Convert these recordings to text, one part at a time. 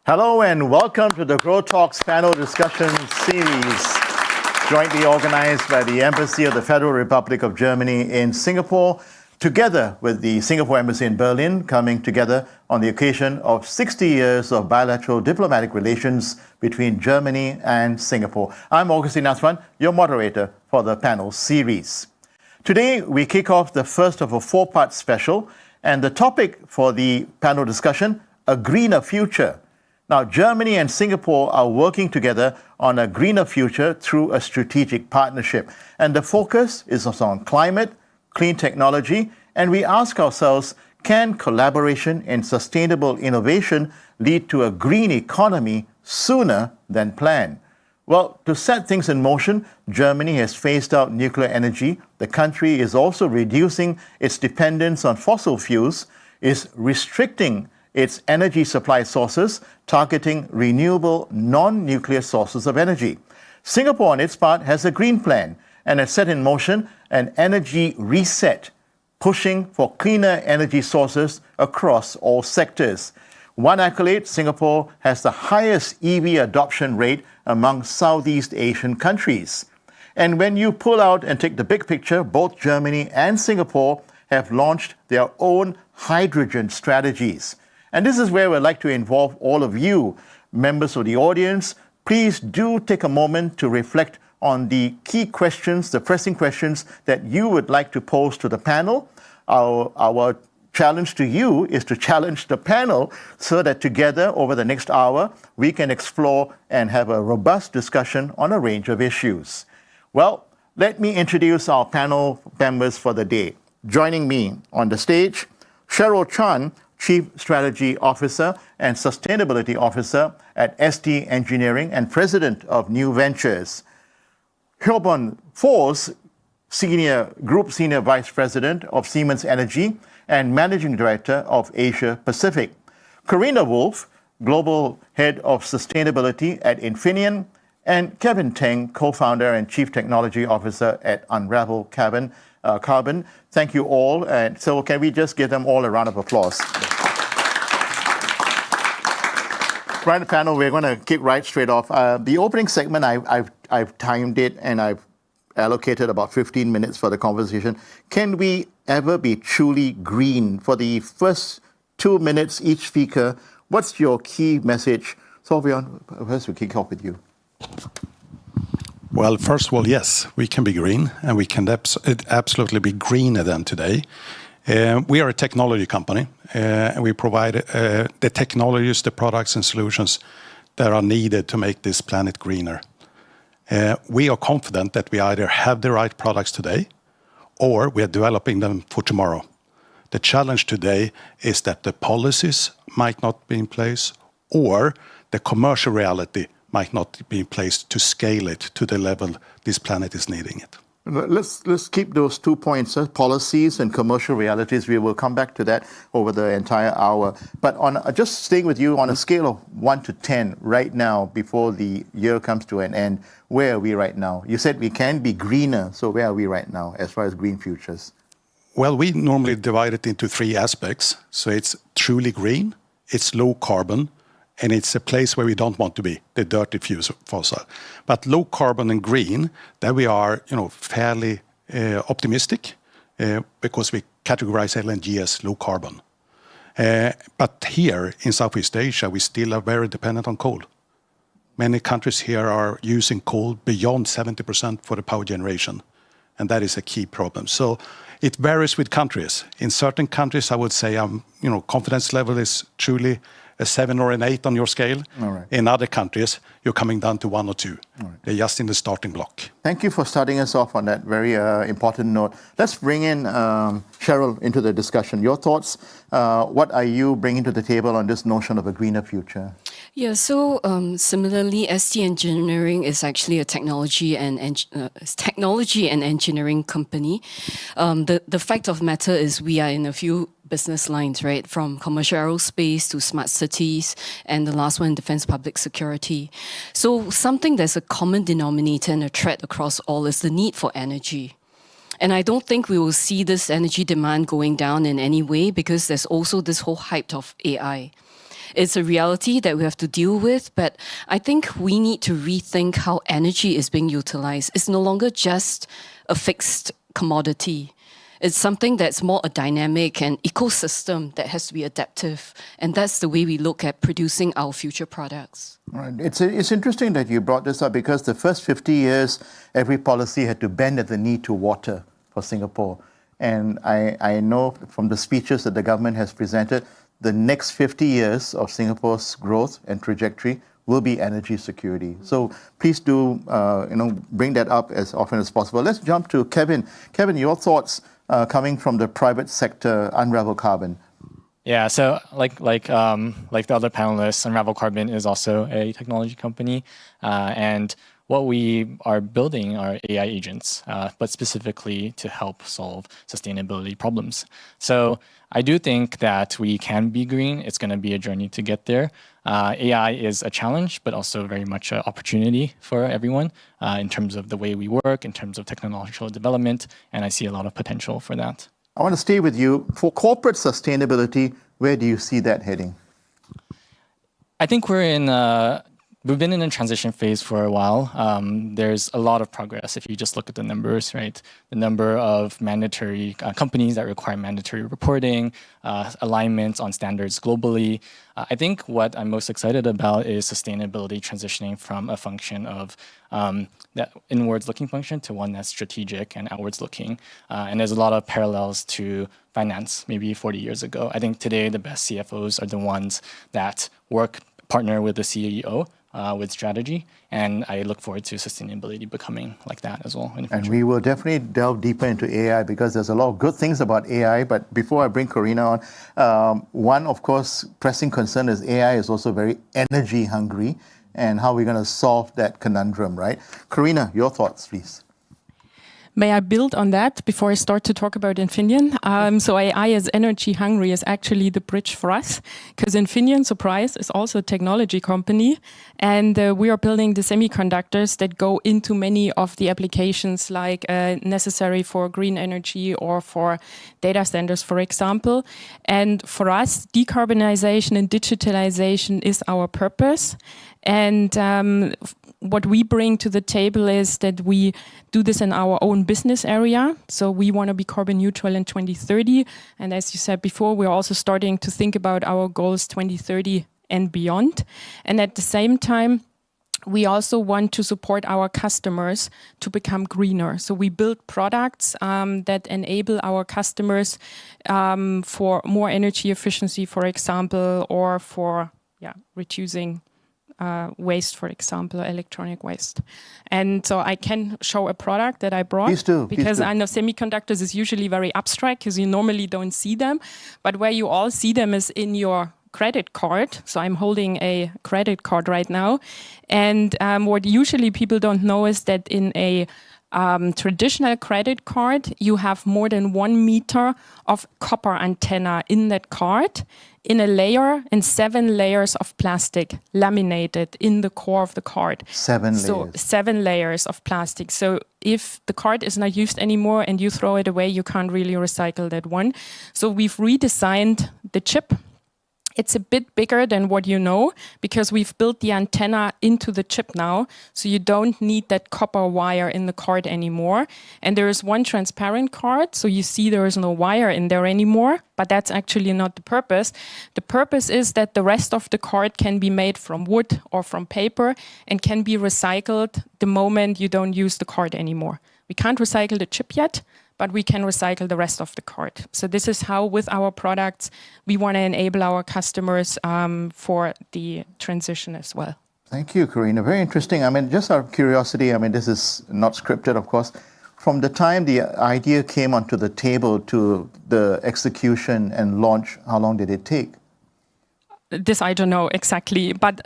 Hello and welcome to the Grow Talks panel discussion series, jointly organized by the Embassy of the Federal Republic of Germany in Singapore, together with the Singapore Embassy in Berlin, coming together on the occasion of 60 years of bilateral diplomatic relations between Germany and Singapore. I'm Augustine Aswan, your moderator for the panel series. Today, we kick off the first of a four-part special, and the topic for the panel discussion, a greener future. Now, Germany and Singapore are working together on a greener future through a strategic partnership. And the focus is on climate, clean technology, and we ask ourselves, can collaboration and sustainable innovation lead to a green economy sooner than planned? Well, to set things in motion, Germany has phased out nuclear energy. The country is also reducing its dependence on fossil fuels, is restricting its energy supply sources, targeting renewable non-nuclear sources of energy. Singapore, on its part, has a green plan and has set in motion an energy reset, pushing for cleaner energy sources across all sectors. One accolade, Singapore has the highest EV adoption rate among Southeast Asian countries. And when you pull out and take the big picture, both Germany and Singapore have launched their own hydrogen strategies. And this is where we'd like to involve all of you, members of the audience. Please do take a moment to reflect on the key questions, the pressing questions that you would like to pose to the panel. Our challenge to you is to challenge the panel so that together over the next hour, we can explore and have a robust discussion on a range of issues. Well, let me introduce our panel members for the day. Joining me on the stage, Cheryl Chan, Chief Strategy Officer and Sustainability Officer at ST Engineering and President of New Ventures. Hyobon Fors, Group Senior Vice President of Siemens Energy and Managing Director of Asia Pacific. Karina Wolf, Global Head of Sustainability at Infineon, and Kevin Teng, Co-founder and Chief Technology Officer at Unravel Carbon. Thank you all. And so can we just give them all a round of applause? Right, the panel, we're going to kick right straight off. The opening segment, I've timed it and I've allocated about 15 minutes for the conversation. Can we ever be truly green? For the first 2 minutes, each speaker, what's your key message? Sylvian, first we kick off with you. Well, first of all, yes, we can be green, and we can absolutely be greener than today. We are a technology company, and we provide the technologies, the products and solutions that are needed to make this planet greener. We are confident that we either have the right products today, or we are developing them for tomorrow. The challenge today is that the policies might not be in place, or the commercial reality might not be in place to scale it to the level this planet is needing it. Let's keep those 2 points, policies and commercial realities. We will come back to that over the entire hour. But on just staying with you on a scale of 1 to 10 right now, before the year comes to an end, where are we right now? You said we can be greener, so where are we right now as far as green futures? Well, we normally divide it into 3 aspects. So it's truly green, it's low carbon, and it's a place where we don't want to be, the dirty fossil. But low carbon and green, there we are, fairly optimistic because we categorize LNG as low carbon. But here in Southeast Asia, we still are very dependent on coal. Many countries here are using coal beyond 70% for the power generation, and that is a key problem. So it varies with countries. In certain countries, I would say, confidence level is truly a 7 or an 8 on your scale. Right. In other countries, you're coming down to 1 or 2. Right. They're just in the starting block. Thank you for starting us off on that very important note. Let's bring in Cheryl into the discussion. Your thoughts, what are you bringing to the table on this notion of a greener future? Yeah, so similarly, ST Engineering is actually a technology and engineering company. The fact of matter is we are in a few business lines, right? From commercial aerospace to smart cities, and the last one, defense public security. So something that's a common denominator and a thread across all is the need for energy. And I don't think we will see this energy demand going down in any way because there's also this whole hype of AI. It's a reality that we have to deal with, but I think we need to rethink how energy is being utilized. It's no longer just a fixed commodity. It's something that's more a dynamic and ecosystem that has to be adaptive. And that's the way we look at producing our future products. Right. It's interesting that you brought this up because the first 50 years, every policy had to bend at the knee to water for Singapore. And I know from the speeches that the government has presented, the next 50 years of Singapore's growth and trajectory will be energy security. So please do bring that up as often as possible. Let's jump to Kevin. Kevin, your thoughts coming from the private sector, Unravel Carbon. Yeah, so like the other panelists, Unravel Carbon is also a technology company, and what we are building are AI agents, but specifically to help solve sustainability problems. So I do think that we can be green. It's going to be a journey to get there. AI is a challenge, but also very much an opportunity for everyone in terms of the way we work, in terms of technological development, and I see a lot of potential for that. I want to stay with you. For corporate sustainability, where do you see that heading? I think we've been in a transition phase for a while. There's a lot of progress if you just look at the numbers, right? The number of mandatory companies that require mandatory reporting, alignment on standards globally. I think what I'm most excited about is sustainability transitioning from a function of that inwards-looking function to one that's strategic and outwards-looking. And there's a lot of parallels to finance maybe 40 years ago. I think today the best CFOs are the ones that partner with the CEO with strategy, and I look forward to sustainability becoming like that as well in the future. And we will definitely delve deeper into AI because there's a lot of good things about AI. But before I bring Karina on, one, of course, pressing concern is AI is also very energy hungry, and how we're going to solve that conundrum, right? Karina, your thoughts, please. May I build on that before I start to talk about Infineon? So AI as energy hungry is actually the bridge for us because Infineon, surprise, is also a technology company. And we are building the semiconductors that go into many of the applications like necessary for green energy or for data centers, for example. And for us, decarbonization and digitalization is our purpose. And what we bring to the table is that we do this in our own business area. So we want to be carbon neutral in 2030. And as you said before, we're also starting to think about our goals 2030 and beyond. And at the same time, we also want to support our customers to become greener. So we build products that enable our customers for more energy efficiency, for example, or for reducing waste, for example, electronic waste. And so I can show a product that I brought. Please do. Because I know semiconductors is usually very abstract because you normally don't see them. But where you all see them is in your credit card. So I'm holding a credit card right now. And what usually people don't know is that in a traditional credit card, you have more than 1 meter of copper antenna in that card, in a layer and 7 layers of plastic laminated in the core of the card. 7 layers. So 7 layers of plastic. So if the card is not used anymore and you throw it away, you can't really recycle that one. So we've redesigned the chip. It's a bit bigger than what you know because we've built the antenna into the chip now. So you don't need that copper wire in the card anymore. And there is one transparent card. So you see there is no wire in there anymore. But that's actually not the purpose. The purpose is that the rest of the card can be made from wood or from paper and can be recycled the moment you don't use the card anymore. We can't recycle the chip yet, but we can recycle the rest of the card. So this is how, with our products, we want to enable our customers for the transition as well. Thank you, Karina. Very interesting. I mean, just out of curiosity, I mean, this is not scripted, of course. From the time the idea came onto the table to the execution and launch, how long did it take? This I don't know exactly, but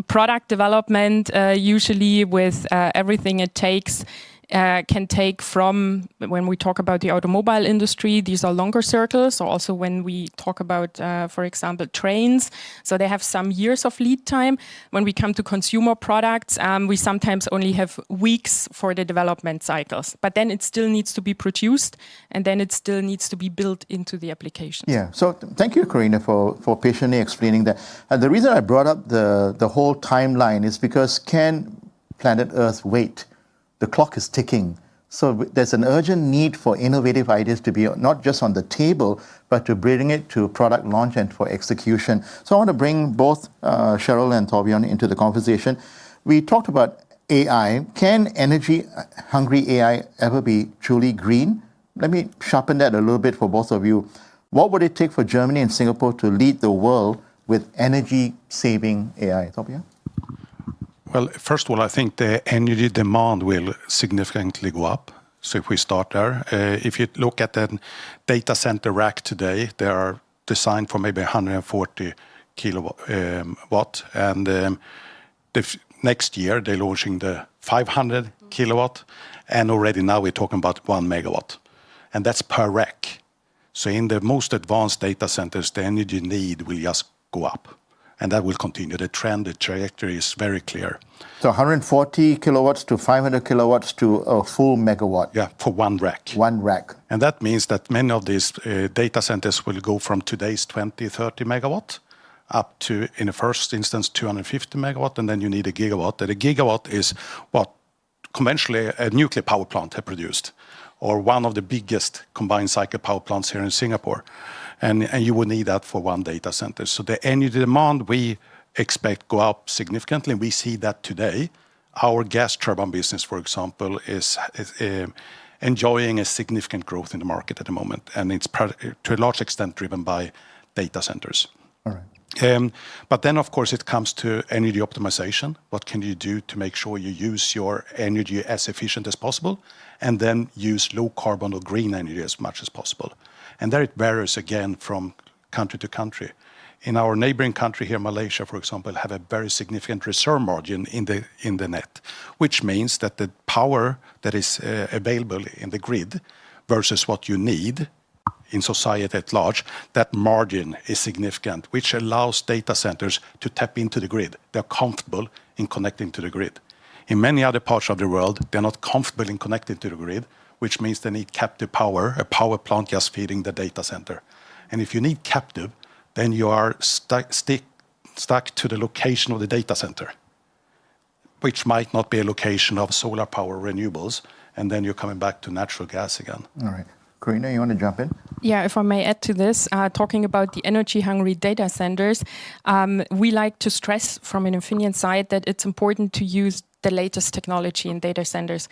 product development, usually with everything it takes, can take from, when we talk about the automobile industry, these are longer circles, or also when we talk about, for example, trains. So they have some years of lead time. When we come to consumer products, we sometimes only have weeks for the development cycles. But then it still needs to be produced, and then it still needs to be built into the application. Yeah, so thank you, Karina, for patiently explaining that. The reason I brought up the whole timeline is because can planet Earth wait? The clock is ticking. So there's an urgent need for innovative ideas to be not just on the table, but to bring it to product launch and for execution. So I want to bring both Cheryl and Torbjörn into the conversation. We talked about AI. Can energy-hungry AI ever be truly green? Let me sharpen that a little bit for both of you. What would it take for Germany and Singapore to lead the world with energy-saving AI? Torbjörn? Well, first of all, I think the energy demand will significantly go up. So if we start there, if you look at the data center rack today, they are designed for maybe 140 kilowatt. And next year, they're launching the 500 kilowatt. And already now we're talking about 1 megawatt. And that's per rack. So in the most advanced data centers, the energy need will just go up. And that will continue. The trend, the trajectory is very clear. So 140 kilowatts to 500 kilowatts to a full megawatt. Yeah, for one rack. One rack. And that means that many of these data centers will go from today's 20, 30 megawatt up to, in the first instance, 250 megawatt, and then you need a gigawatt. And a gigawatt is what conventionally a nuclear power plant has produced, or one of the biggest combined cycle power plants here in Singapore. And you will need that for one data center. So the energy demand we expect go up significantly. We see that today. Our gas turbine business, for example, is enjoying a significant growth in the market at the moment. And it's to a large extent driven by data centers. All right. But then, of course, it comes to energy optimization. What can you do to make sure you use your energy as efficient as possible, and then use low carbon or green energy as much as possible? And there it varies again from country to country. In our neighboring country here, Malaysia, for example, have a very significant reserve margin in the net, which means that the power that is available in the grid versus what you need in society at large, that margin is significant, which allows data centers to tap into the grid. They're comfortable in connecting to the grid. In many other parts of the world, they're not comfortable in connecting to the grid, which means they need captive power, a power plant just feeding the data center. And if you need captive, then you are stuck to the location of the data center, which might not be a location of solar power renewables, and then you're coming back to natural gas again. All right. Karina, you want to jump in? Yeah, if I may add to this, talking about the energy-hungry data centers, we like to stress from an Infineon side that it's important to use the latest technology in data centers,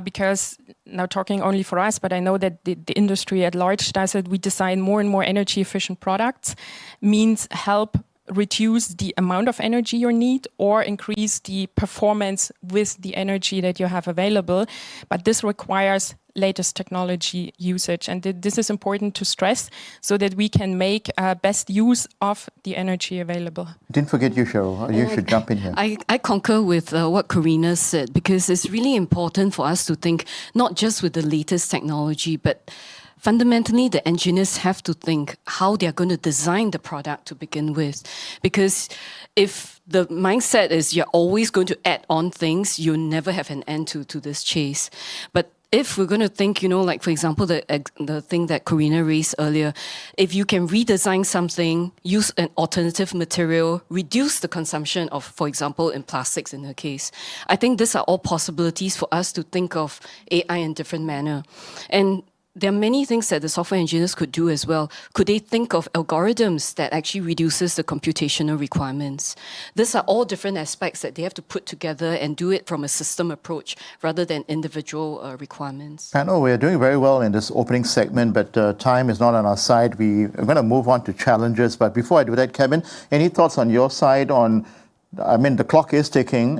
because now talking only for us, but I know that the industry at large does it. We design more and more energy-efficient products, means help reduce the amount of energy you need or increase the performance with the energy that you have available. But this requires latest technology usage. And this is important to stress so that we can make best use of the energy available. Didn't forget you, Cheryl. You should jump in here. I concur with what Karina said, because it's really important for us to think not just with the latest technology, but fundamentally, the engineers have to think how they're going to design the product to begin with. Because if the mindset is you're always going to add on things, you'll never have an end to this chase. But if we're going to think, like, for example, the thing that Karina raised earlier, if you can redesign something, use an alternative material, reduce the consumption of, for example, in plastics in her case, I think these are all possibilities for us to think of AI in different manner. And there are many things that the software engineers could do as well. Could they think of algorithms that actually reduces the computational requirements? These are all different aspects that they have to put together and do it from a system approach rather than individual requirements. Panel, we're doing very well in this opening segment, but time is not on our side. We are going to move on to challenges. But before I do that, Kevin, any thoughts on your side on, the clock is ticking.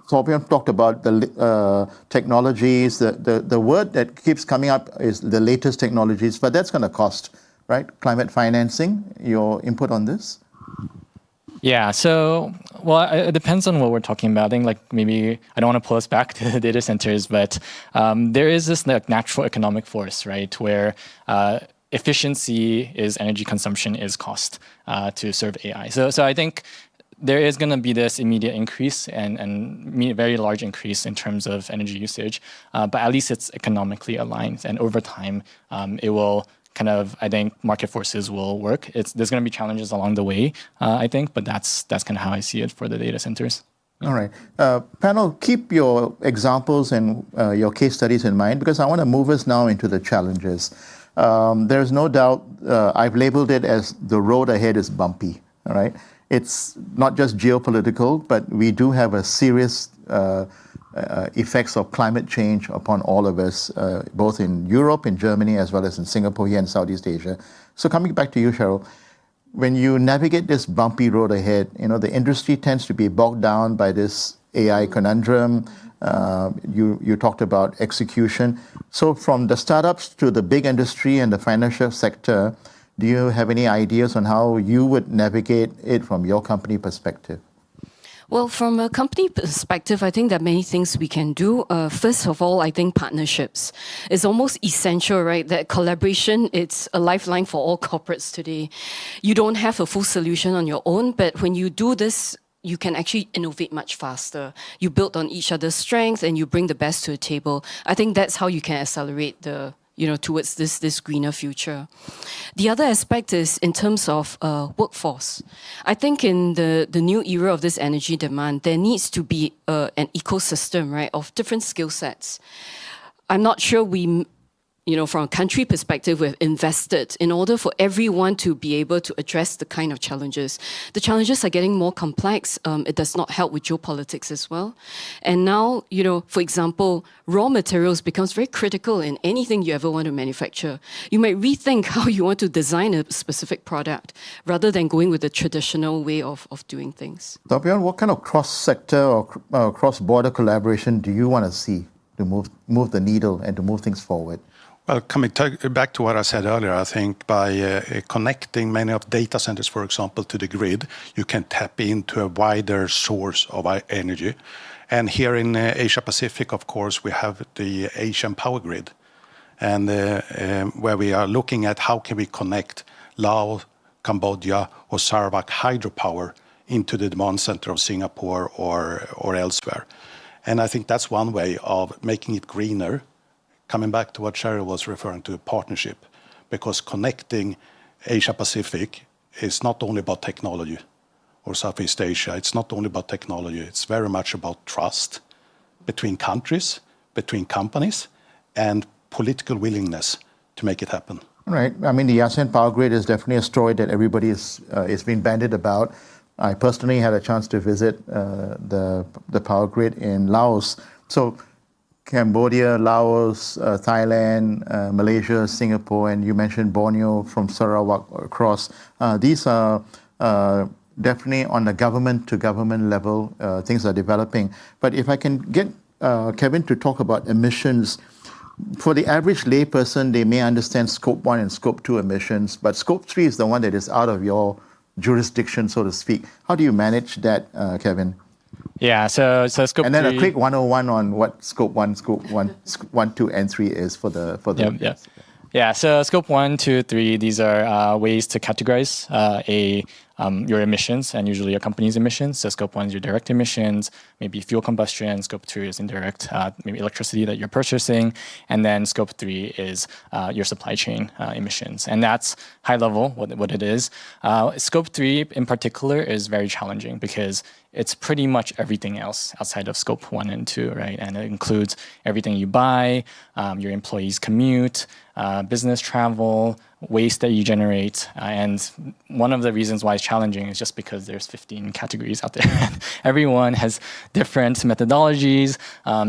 Torbjörn talked about the technologies. The word that keeps coming up is the latest technologies, but that's going to cost, right? Climate financing, your input on this? Yeah, so, well, it depends on what we're talking about. I think, like, maybe I don't want to pull us back to the data centers, but there is this like, natural economic force, right, where efficiency is energy consumption is cost to serve AI. So I think there is going to be this immediate increase and very large increase in terms of energy usage, but at least it's economically aligned. And over time, it will kind of, I think, market forces will work. There's going to be challenges along the way, I think, but that's kind of how I see it for the data centers. All right. Panel, keep your examples and your case studies in mind, because I want to move us now into the challenges. There's no doubt, I've labeled it as the road ahead is bumpy, all right? It's not just geopolitical, but we do have a serious effects of climate change upon all of us, both in Europe, in Germany, as well as in Singapore, here in Southeast Asia. So coming back to you, Cheryl, when you navigate this bumpy road ahead, the industry tends to be bogged down by this AI conundrum. You talked about execution. So from the startups to the big industry and the financial sector, do you have any ideas on how you would navigate it from your company perspective? Well, from a company perspective, I think there are many things we can do. First of all, I think partnerships is almost essential, right? That collaboration, it's a lifeline for all corporates today. You don't have a full solution on your own, but when you do this, you can actually innovate much faster. You build on each other's strength and you bring the best to the table. I think that's how you can accelerate towards this greener future. The other aspect is in terms of workforce. I think in the new era of this energy demand, there needs to be an ecosystem, right, of different skill sets. I'm not sure from a country perspective, we've invested in order for everyone to be able to address the kind of challenges. The challenges are getting more complex. It does not help with geopolitics as well. And now, for example, raw materials becomes very critical in anything you ever want to manufacture. You might rethink how you want to design a specific product rather than going with the traditional way of doing things. Tapion, what kind of cross-sector or cross-border collaboration do you want to see to move the needle and to move things forward? Well, coming back to what I said earlier, I think by connecting many of data centers, for example, to the grid, you can tap into a wider source of energy. And here in Asia Pacific, of course, we have the Asian power grid, and where we are looking at how can we connect Laos, Cambodia, or Sarawak hydropower into the demand center of Singapore or elsewhere. And I think that's one way of making it greener. Coming back to what Cheryl was referring to, partnership, because connecting Asia Pacific is not only about technology, or Southeast Asia, it's not only about technology, it's very much about trust between countries, between companies, and political willingness to make it happen. Right. I mean, the ASEAN Power Grid is definitely a story that everybody is been bandied about. I personally had a chance to visit the power grid in Laos. So Cambodia, Laos, Thailand, Malaysia, Singapore, and you mentioned Borneo from Sarawak across. These are definitely on the government-to-government level, things are developing. But if I can get Kevin to talk about emissions, for the average layperson, they may understand Scope 1 and Scope 2 emissions, but Scope 3 is the one that is out of your jurisdiction, so to speak. How do you manage that, Kevin? Yeah, so Scope 3... And then a quick 101 on what Scope 1, 2, and 3 is for the... Yep. Yeah, so Scope 1, 2, 3, these are ways to categorize your emissions, and usually a company's emissions. So Scope 1 is your direct emissions, maybe fuel combustion. Scope 2 is indirect, maybe electricity that you're purchasing. And then Scope 3 is your supply chain emissions. And that's high level, what it is. Scope 3 in particular is very challenging because it's pretty much everything else outside of Scope 1 and 2, right? And it includes everything you buy, your employees' commute, business travel, waste that you generate. And one of the reasons why it's challenging is just because there's 15 categories out there. Everyone has different methodologies,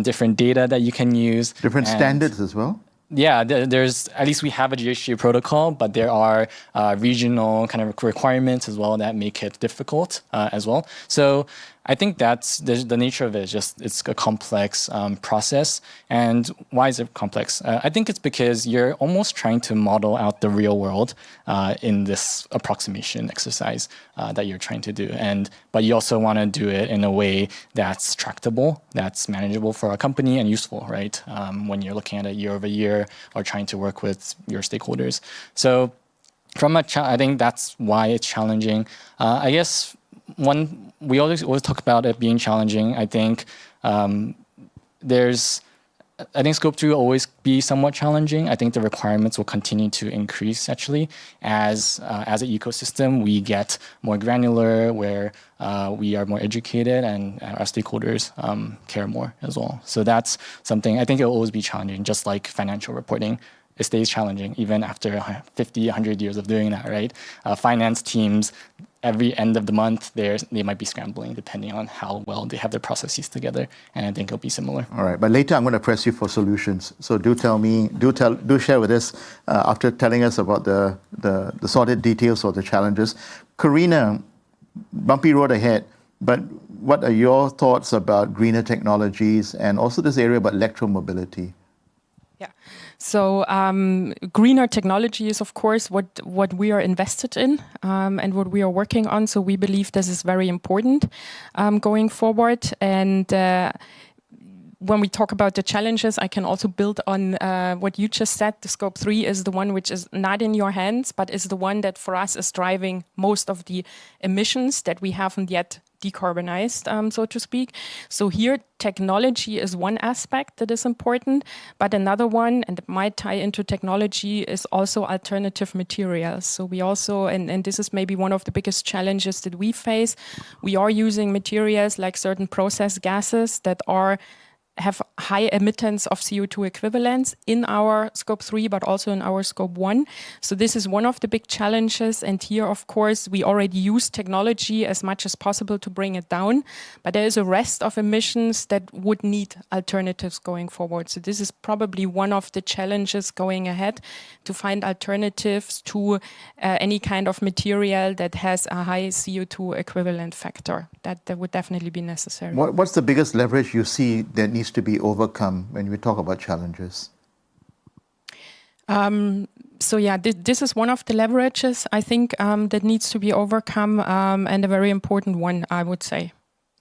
different data that you can use. Different standards as well? Yeah, there's, at least we have a GHG protocol, but there are regional kind of requirements as well that make it difficult as well. So I think that's the nature of it. It's a complex process. And why is it complex? I think it's because you're almost trying to model out the real world in this approximation exercise that you're trying to do. But you also want to do it in a way that's tractable, that's manageable for a company and useful, right? When you're looking at it year over year or trying to work with your stakeholders. So I think that's why it's challenging. I guess we always talk about it being challenging. I think Scope 3 will always be somewhat challenging. I think the requirements will continue to increase actually as an ecosystem we get more granular, where we are more educated and our stakeholders care more as well. So that's something I think it will always be challenging, just like financial reporting. It stays challenging even after 50, 100 years of doing that, right? Finance teams, every end of the month, they might be scrambling depending on how well they have their processes together. And I think it'll be similar. All right, but later I'm going to press you for solutions. So do share with us after telling us about the sordid details of the challenges. Karina, bumpy road ahead, but what are your thoughts about greener technologies and also this area about electromobility? Yeah. So greener technology is, of course, what we are invested in and what we are working on. So we believe this is very important going forward. And when we talk about the challenges, I can also build on what you just said. The Scope 3 is the one which is not in your hands, but is the one that for us is driving most of the emissions that we haven't yet decarbonized, so to speak. So here, technology is one aspect that is important, but another one, and it might tie into technology, is also alternative materials. So we also, and this is maybe one of the biggest challenges that we face, we are using materials like certain process gases that have high emittance of CO2 equivalents in our Scope 3, but also in our Scope 1. So this is one of the big challenges. And here, of course, we already use technology as much as possible to bring it down. But there is a rest of emissions that would need alternatives going forward. So this is probably one of the challenges going ahead, to find alternatives to any kind of material that has a high CO2 equivalent factor. That would definitely be necessary. What's the biggest leverage you see that needs to be overcome when we talk about challenges? So yeah, this is one of the leverages, I think, that needs to be overcome, and a very important one, I would say.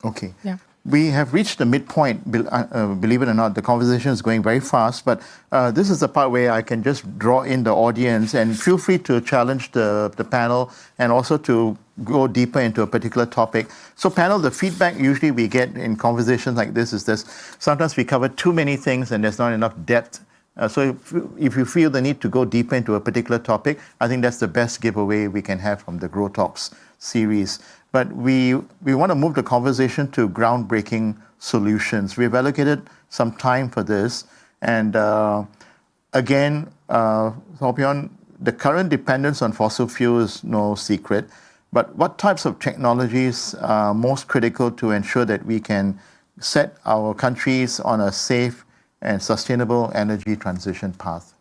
Okay. Yeah. We have reached the midpoint, believe it or not. The conversation is going very fast, but this is the part where I can just draw in the audience, and feel free to challenge the panel and also to go deeper into a particular topic. So panel, the feedback usually we get in conversations like this is this: sometimes we cover too many things and there's not enough depth. So if you feel the need to go deeper into a particular topic, I think that's the best giveaway we can have from the Grow Talks series. But we want to move the conversation to groundbreaking solutions. We've allocated some time for this. And again, Thorbjørn, the current dependence on fossil fuel is no secret. But what types of technologies are most critical to ensure that we can set our countries on a safe and sustainable energy transition path?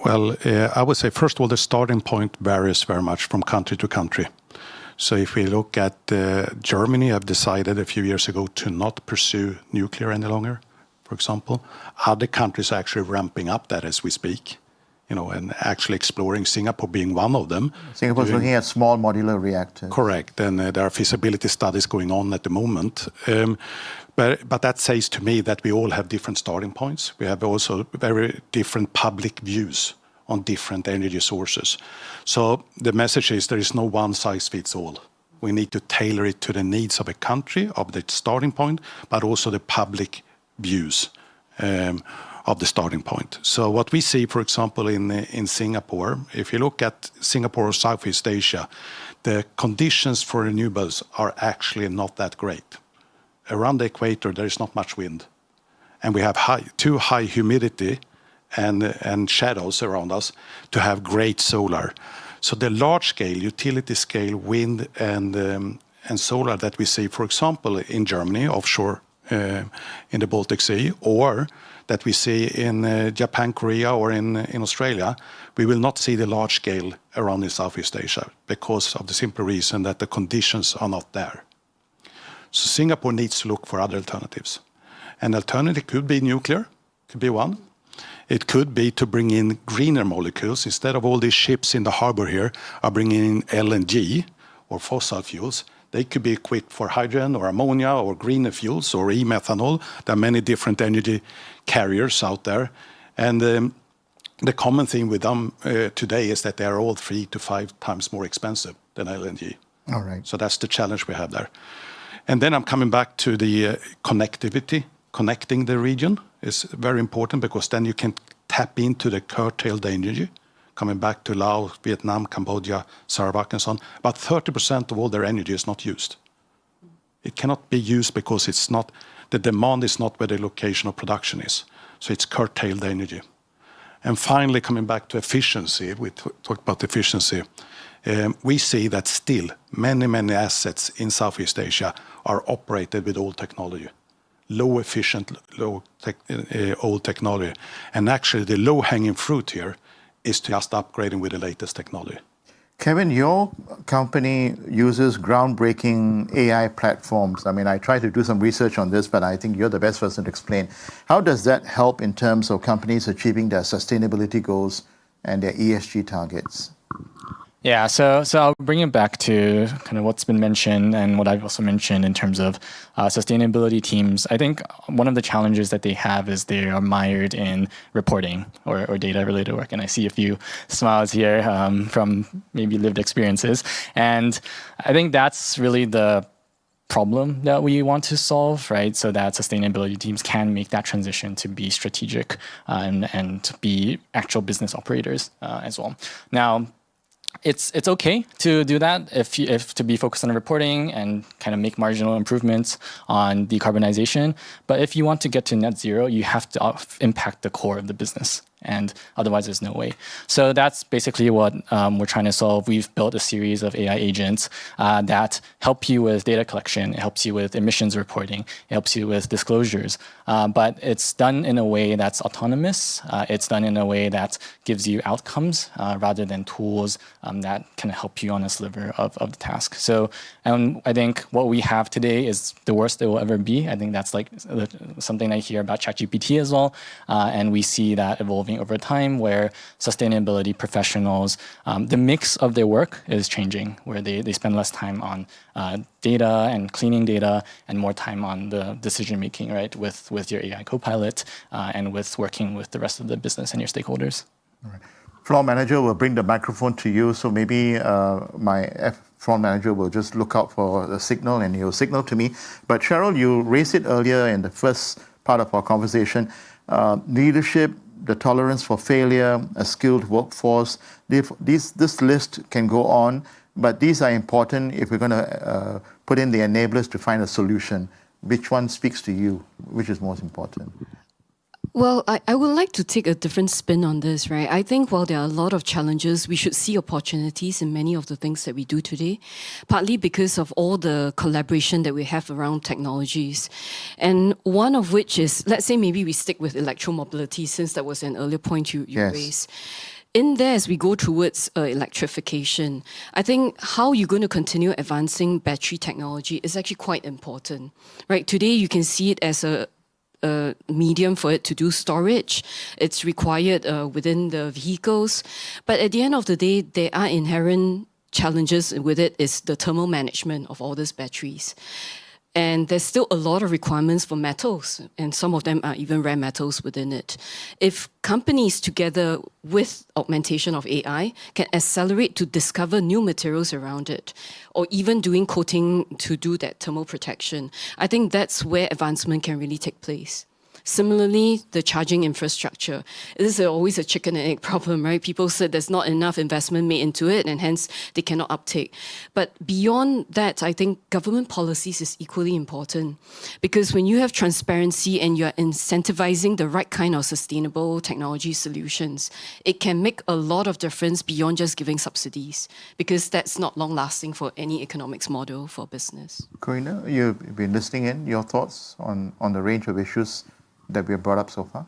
Well, I would say, first of all, the starting point varies very much from country to country. So if we look at Germany, have decided a few years ago to not pursue nuclear any longer, for example. Other countries are actually ramping up that as we speak, and actually exploring, Singapore being one of them. Singapore's looking at small modular reactors. Correct, and there are feasibility studies going on at the moment. But that says to me that we all have different starting points. We have also very different public views on different energy sources. So the message is there is no one size fits all. We need to tailor it to the needs of a country, of the starting point, but also the public views of the starting point. So what we see, for example, in Singapore, if you look at Singapore or Southeast Asia, the conditions for renewables are actually not that great. Around the equator, there is not much wind. And we have too high humidity and shadows around us to have great solar. So the large scale, utility scale wind and solar that we see, for example, in Germany, offshore in the Baltic Sea, or that we see in Japan, Korea, or in Australia, we will not see the large scale around in Southeast Asia because of the simple reason that the conditions are not there. So Singapore needs to look for other alternatives. An alternative could be nuclear, could be one. It could be to bring in greener molecules. Instead of all these ships in the harbor here are bringing in LNG or fossil fuels, they could be equipped for hydrogen or ammonia or greener fuels or e-methanol. There are many different energy carriers out there. And the common thing with them today is that they are all 3 to 5 times more expensive than LNG. All right. So that's the challenge we have there. And then I'm coming back to the connectivity. Connecting the region is very important because then you can tap into the curtailed energy. Coming back to Laos, Vietnam, Cambodia, Sarawak and so on, about 30% of all their energy is not used. It cannot be used because the demand is not where the location of production is. So it's curtailed energy. And finally, coming back to efficiency, we talked about efficiency. We see that still many assets in Southeast Asia are operated with old technology. Low efficient, old technology. And actually the low-hanging fruit here is just upgrading with the latest technology. Kevin, your company uses groundbreaking AI platforms. I mean, I tried to do some research on this, but I think you're the best person to explain. How does that help in terms of companies achieving their sustainability goals and their ESG targets? Yeah, so I'll bring it back to kind of what's been mentioned and what I've also mentioned in terms of sustainability teams. I think one of the challenges that they have is they are mired in reporting or data-related work. And I see a few smiles here from maybe lived experiences. And I think that's really the problem that we want to solve, right? So that sustainability teams can make that transition to be strategic and be actual business operators as well. Now, it's okay to do that if to be focused on reporting and kind of make marginal improvements on decarbonization. But if you want to get to net zero, you have to impact the core of the business. And otherwise, there's no way. So that's basically what we're trying to solve. We've built a series of AI agents that help you with data collection. It helps you with emissions reporting. It helps you with disclosures. But it's done in a way that's autonomous. It's done in a way that gives you outcomes rather than tools that can help you on a sliver of the task. So I think what we have today is the worst it will ever be. I think that's like something I hear about ChatGPT as well. And we see that evolving over time where sustainability professionals, the mix of their work is changing, where they spend less time on data and cleaning data and more time on the decision making, right, with your AI copilot and with working with the rest of the business and your stakeholders. All right. Floor manager will bring the microphone to you, so maybe my floor manager will just look out for the signal and he'll signal to me. But Cheryl, you raised it earlier in the first part of our conversation. Leadership, the tolerance for failure, a skilled workforce. This list can go on, but these are important if we're going to put in the enablers to find a solution. Which one speaks to you? Which is most important? Well, I would like to take a different spin on this, right? I think while there are a lot of challenges, we should see opportunities in many of the things that we do today, partly because of all the collaboration that we have around technologies. And one of which is, let's say maybe we stick with electromobility, since that was an earlier point you raised. In there, as we go towards electrification, I think how you're going to continue advancing battery technology is actually quite important, right? Today, you can see it as a medium for it to do storage. It's required within the vehicles. But at the end of the day, there are inherent challenges with it, is the thermal management of all these batteries. And there's still a lot of requirements for metals, and some of them are even rare metals within it. If companies, together with augmentation of AI, can accelerate to discover new materials around it, or even doing coating to do that thermal protection, I think that's where advancement can really take place. Similarly, the charging infrastructure. This is always a chicken and egg problem, right? People said there's not enough investment made into it, and hence they cannot uptake. But beyond that, I think government policies is equally important, because when you have transparency and you're incentivizing the right kind of sustainable technology solutions, it can make a lot of difference beyond just giving subsidies, because that's not long-lasting for any economics model for business. Corina, you've been listening in. Your thoughts on the range of issues that we have brought up so far?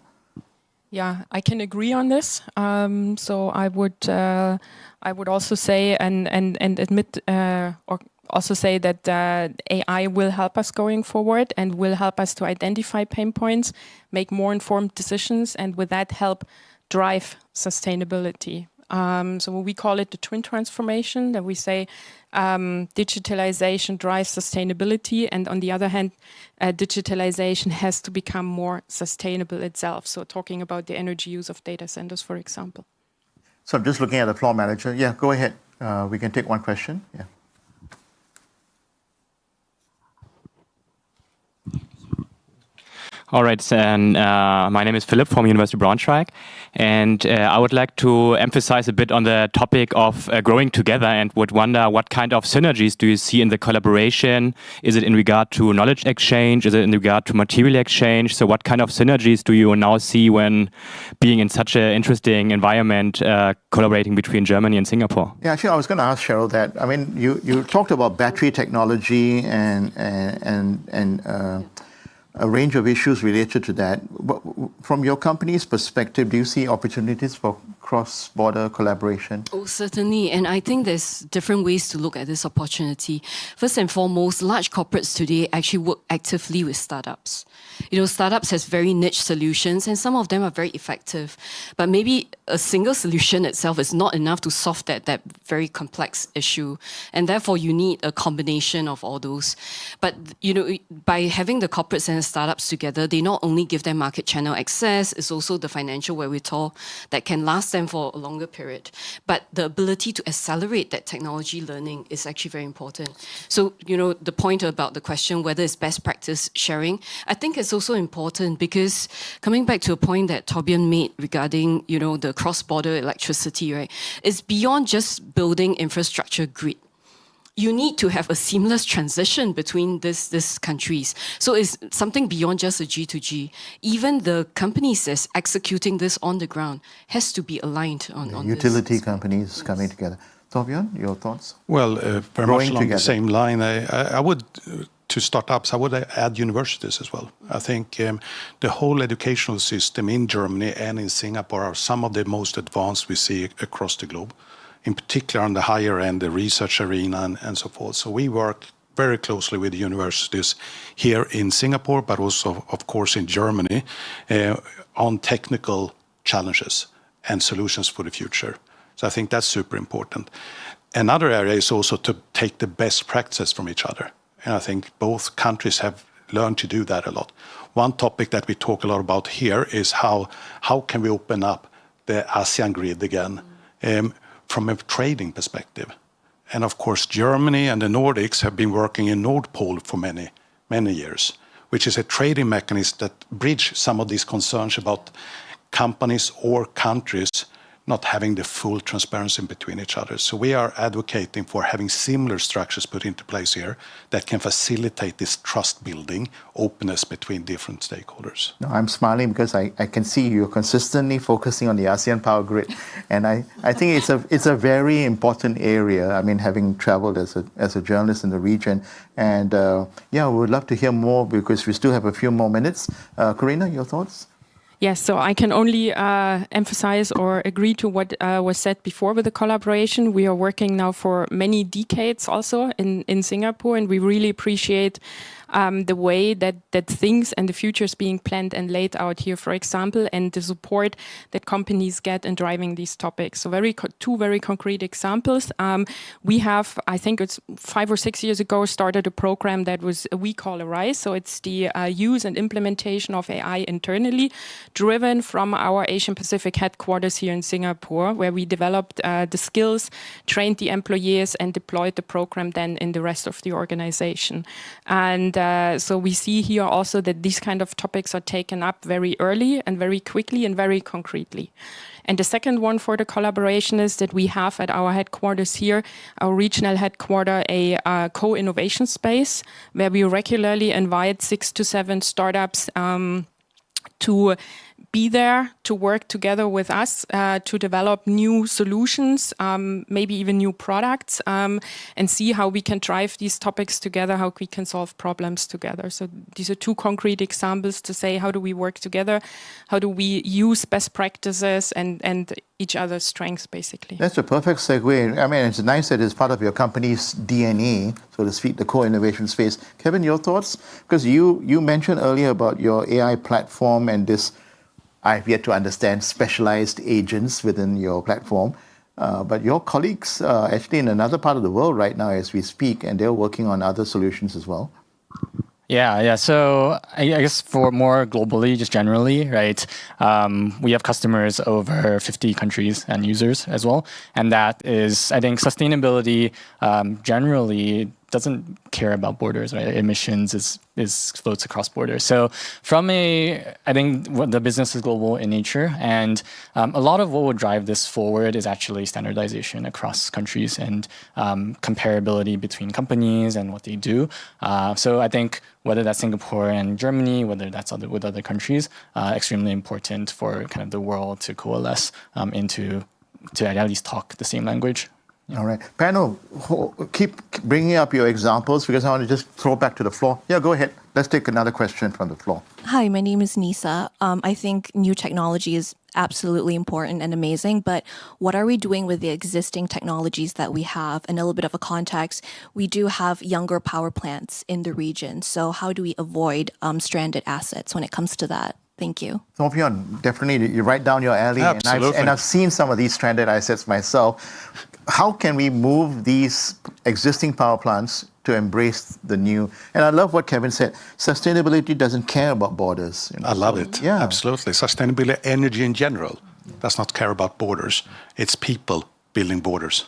Yeah, I can agree on this. So I would also say and admit or also say that AI will help us going forward and will help us to identify pain points, make more informed decisions, and with that help drive sustainability. So we call it the twin transformation, that we say digitalization drives sustainability, and on the other hand, digitalization has to become more sustainable itself. So talking about the energy use of data centers, for example. So I'm just looking at the floor manager. Yeah, go ahead. We can take one question. Yeah. All right, and my name is Philip from University of Braunschweig, and I would like to emphasize a bit on the topic of growing together, and would wonder what kind of synergies do you see in the collaboration? Is it in regard to knowledge exchange? Is it in regard to material exchange? So what kind of synergies do you now see when being in such an interesting environment, collaborating between Germany and Singapore? Yeah, actually, I was going to ask Cheryl that. I mean, you talked about battery technology and a range of issues related to that. From your company's perspective, do you see opportunities for cross-border collaboration? Oh, certainly. And I think there's different ways to look at this opportunity. First and foremost, large corporates today actually work actively with startups. You know, startups has very niche solutions and some of them are very effective. But maybe a single solution itself is not enough to solve that very complex issue. And therefore, you need a combination of all those. But, you know, by having the corporates and the startups together, they not only give them market channel access, it's also the financial wherewithal that can last them for a longer period. But the ability to accelerate that technology learning is actually very important. So, you know, the point about the question whether it's best practice sharing, I think it's also important because coming back to a point that Torbjørn made regarding, you know, the cross-border electricity, right? It's beyond just building infrastructure grid. You need to have a seamless transition between these countries. So it's something beyond just a G2G. Even the companies that's executing this on the ground has to be aligned on utility this. companies coming together. Torbjørn, your thoughts? Well, very much along together. the same line. I would, to startups, I would add universities as well. I think the whole educational system in Germany and in Singapore are some of the most advanced we see across the globe, in particular on the higher end, the research arena and so forth. So we work very closely with the universities here in Singapore, but also, of course, in Germany, on technical challenges and solutions for the future. So I think that's super important. Another area is also to take the best practices from each other. And I think both countries have learned to do that a lot. One topic that we talk a lot about here is how can we open up the ASEAN grid again from a trading perspective. And of course, Germany and the Nordics have been working in Nord Pole for many, many years, which is a trading mechanism that bridge some of these concerns about companies or countries not having the full transparency between each other. So we are advocating for having similar structures put into place here that can facilitate this trust building, openness between different stakeholders. No, I'm smiling because I can see you're consistently focusing on the ASEAN power grid. And I think it's a very important area. I mean, having traveled as a journalist in the region. And yeah, we would love to hear more because we still have a few more minutes. Karina, your thoughts? Yes, so I can only emphasize or agree to what was said before with the collaboration. We are working now for many decades also in Singapore, and we really appreciate the way that things and the future is being planned and laid out here, for example, and the support that companies get in driving these topics. So two very concrete examples. We have, I think it's 5 or 6 years ago, started a program that we call ARISE. So it's the use and implementation of AI internally, driven from our Asian Pacific headquarters here in Singapore, where we developed the skills, trained the employees, and deployed the program then in the rest of the organization. And so we see here also that these kind of topics are taken up very early and very quickly and very concretely. And the second one for the collaboration is that we have at our headquarters here, our regional headquarter, a co-innovation space where we regularly invite 6 to 7 startups to be there to work together with us to develop new solutions, maybe even new products, and see how we can drive these topics together, how we can solve problems together. So these are two concrete examples to say, how do we work together? How do we use best practices and each other's strengths, basically? That's a perfect segue. I mean, it's nice that it's part of your company's DNA, so to speak, the co-innovation space. Kevin, your thoughts? Because you mentioned earlier about your AI platform and this, I've yet to understand, specialized agents within your platform. But your colleagues are actually in another part of the world right now as we speak, and they're working on other solutions as well. Yeah. So I guess for more globally, just generally, right, we have customers over 50 countries and users as well. And that is, I think, sustainability generally doesn't care about borders, right? Emissions is floats across borders. So I think the business is global in nature, and a lot of what will drive this forward is actually standardization across countries and comparability between companies and what they do. So I think whether that's Singapore and Germany, whether that's with other countries, extremely important for kind of the world to coalesce to at least talk the same language. Yeah. All right. Panel, keep bringing up your examples because I want to just throw back to the floor. Yeah, go ahead. Let's take another question from the floor. Hi, my name is Nisa. I think new technology is absolutely important and amazing, but what are we doing with the existing technologies that we have? And a little bit of a context, we do have younger power plants in the region. So how do we avoid stranded assets when it comes to that? Thank you. Sophion, definitely, you're right down your alley. Absolutely. And I've seen some of these stranded assets myself. How can we move these existing power plants to embrace the new? And I love what Kevin said. Sustainability doesn't care about borders. I love it. Yeah. Absolutely. Sustainability, energy in general, does not care about borders. It's people building borders.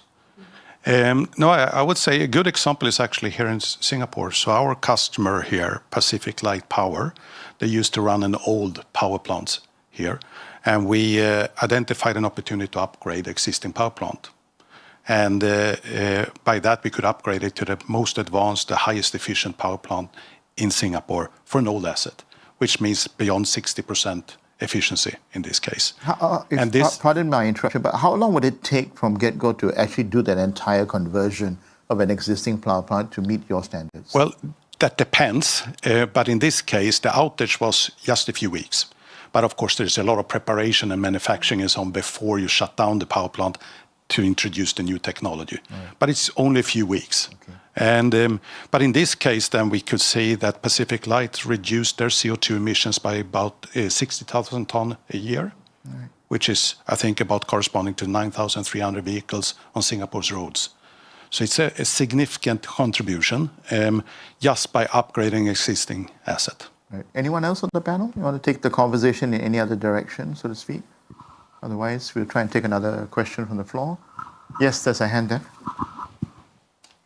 No, I would say a good example is actually here in Singapore. So our customer here, Pacific Light Power, they used to run an old power plant here. And we identified an opportunity to upgrade the existing power plant. And by that, we could upgrade it to the most advanced, the highest efficient power plant in Singapore for an old asset, which means beyond 60% efficiency in this case. Pardon my interruption, but how long would it take from get-go to actually do that entire conversion of an existing power plant to meet your standards? Well, that depends. But in this case, the outage was just a few weeks. But of course, there's a lot of preparation and manufacturing and so on before you shut down the power plant to introduce the new technology. Right. But it's only a few weeks. Okay. But in this case, then we could say that Pacific Light reduced their CO2 emissions by about 60,000 tons a year, right, which is, I think, about corresponding to 9,300 vehicles on Singapore's roads. So it's a significant contribution just by upgrading existing asset. Right. Anyone else on the panel? You want to take the conversation in any other direction, so to speak? Otherwise, we'll try and take another question from the floor. Yes, there's a hand there.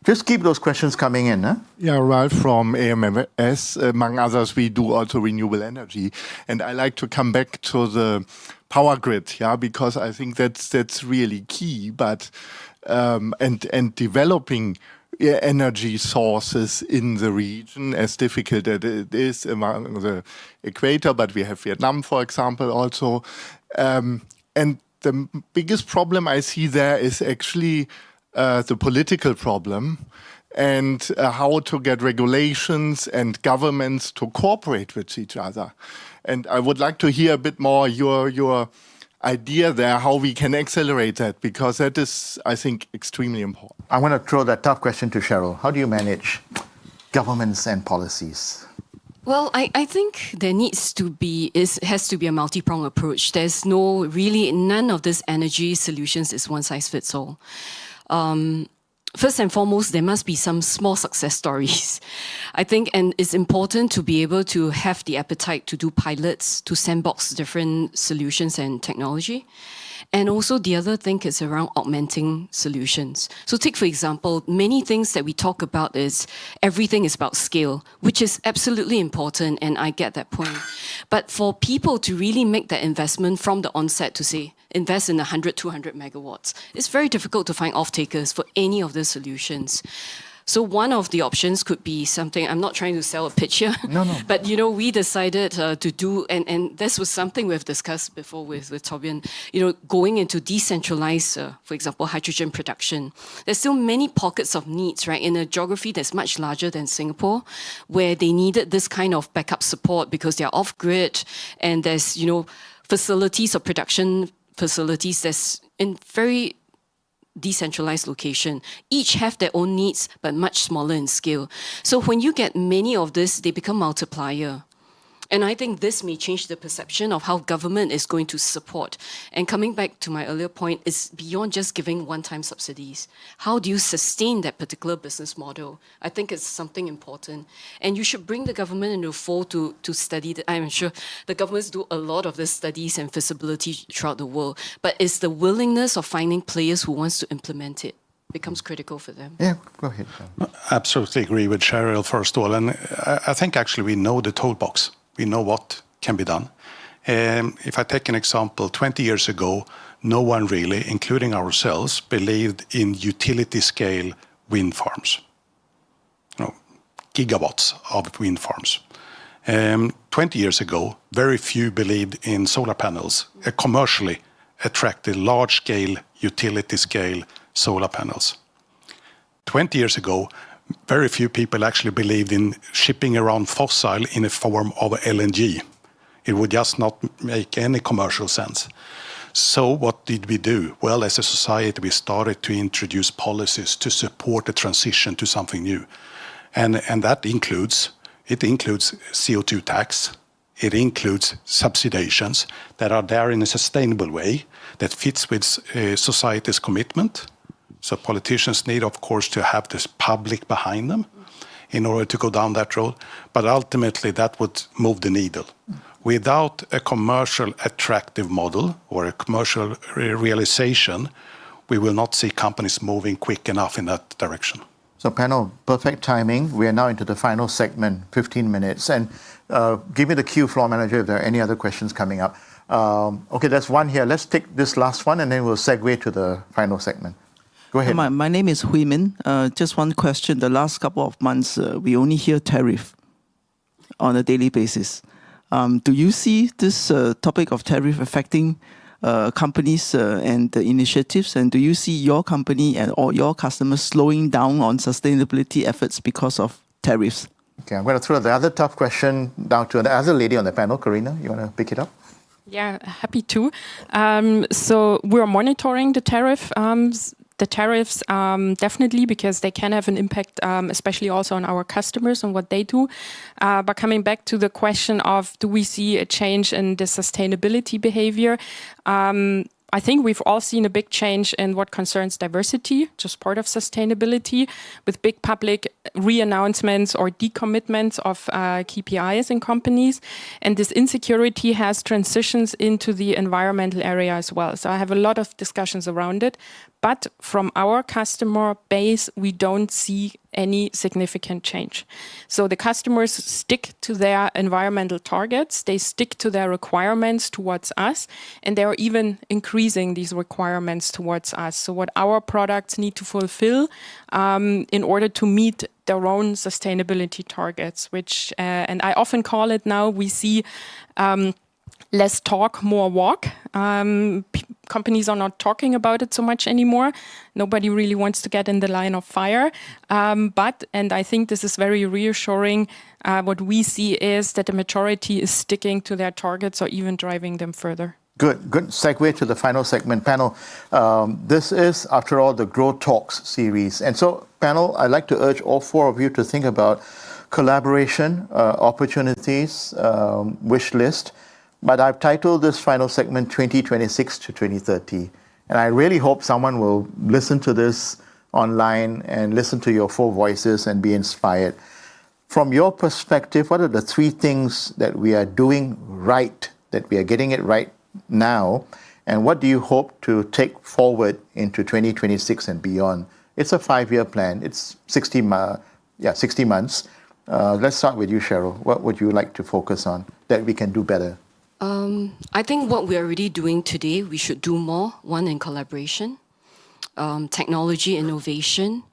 Just keep those questions coming in. Huh? Yeah, Ralph from AMS. Among others, we do also renewable energy. And I like to come back to the power grid, because I think that's really key. But and developing energy sources in the region, as difficult as it is among the equator, but we have Vietnam, for example, also. And the biggest problem I see there is actually the political problem and how to get regulations and governments to cooperate with each other. And I would like to hear a bit more your idea there, how we can accelerate that, because that is, I think, extremely important. I want to throw that tough question to Cheryl. How do you manage governments and policies? Well, I think there has to be a multi-pronged approach. There's none of these energy solutions is one size fits all. First and foremost, there must be some small success stories. I think, and it's important to be able to have the appetite to do pilots, to sandbox different solutions and technology. And also the other thing is around augmenting solutions. So take, for example, many things that we talk about is everything is about scale, which is absolutely important, and I get that point. But for people to really make that investment from the onset to say, invest in 100, 200 megawatts, it's very difficult to find off-takers for any of the solutions. So one of the options could be something, I'm not trying to sell a pitch here, but we decided to do, and this was something we've discussed before with Torbjørn, going into decentralized, for example, hydrogen production. There's still many pockets of needs, right, in a geography that's much larger than Singapore, where they needed this kind of backup support because they're off-grid, and there's, facilities or production facilities that's in very decentralized location. Each have their own needs, but much smaller in scale. So when you get many of this, they become multiplier. And I think this may change the perception of how government is going to support. And coming back to my earlier point, it's beyond just giving one-time subsidies. How do you sustain that particular business model? I think it's something important. And you should bring the government into the fold to study that. I'm sure the governments do a lot of these studies and feasibility throughout the world. But it's the willingness of finding players who wants to implement it becomes critical for them. Yeah, go ahead. Absolutely agree with Cheryl, first of all. And I think actually we know the toolbox. We know what can be done. If I take an example, 20 years ago, no one really, including ourselves, believed in utility-scale wind farms. Gigawatts of wind farms. 20 years ago, very few believed in solar panels, commercially attractive, large-scale, utility-scale solar panels. 20 years ago, very few people actually believed in shipping around fossil in a form of LNG. It would just not make any commercial sense. So what did we do? Well, as a society, we started to introduce policies to support the transition to something new. And that includes CO2 tax. It includes subsidizations that are there in a sustainable way that fits with society's commitment. So politicians need, of course, to have this public behind them in order to go down that road. But ultimately, that would move the needle. Without a commercial attractive model or a commercial realization, we will not see companies moving quick enough in that direction. So panel, perfect timing. We are now into the final segment, 15 minutes. And give me the cue, floor manager, if there are any other questions coming up. Okay, there's one here. Let's take this last one and then we'll segue to the final segment. Go ahead. My name is Hui Min. Just one question. The last couple of months, we only hear tariff on a daily basis. Do you see this topic of tariff affecting companies and the initiatives? And do you see your company and all your customers slowing down on sustainability efforts because of tariffs? Okay, I'm going to throw the other tough question down to the other lady on the panel. Karina, you want to pick it up? Yeah, happy to. So we're monitoring the tariffs, definitely, because they can have an impact, especially also on our customers and what they do. But coming back to the question of, do we see a change in the sustainability behavior? I think we've all seen a big change in what concerns diversity, just part of sustainability, with big public re-announcements or decommitments of KPIs in companies. And this insecurity has transitions into the environmental area as well. So I have a lot of discussions around it. But from our customer base, we don't see any significant change. So the customers stick to their environmental targets, they stick to their requirements towards us, and they are even increasing these requirements towards us. So what our products need to fulfill in order to meet their own sustainability targets, which, and I often call it now, we see less talk, more walk. Companies are not talking about it so much anymore. Nobody really wants to get in the line of fire. But I think this is very reassuring, what we see is that the majority is sticking to their targets or even driving them further. Good segue to the final segment. Panel, this is, after all, the Grow Talks series. And so, panel, I'd like to urge all four of you to think about collaboration, opportunities, wish list. But I've titled this final segment 2026 to 2030. And I really hope someone will listen to this online and listen to your four voices and be inspired. From your perspective, what are the three things that we are doing right, that we are getting it right now? And what do you hope to take forward into 2026 and beyond? It's a 5-year plan. It's 60 months. Let's start with you, Cheryl. What would you like to focus on that we can do better? I think what we're already doing today, we should do more. One, in collaboration, technology innovation,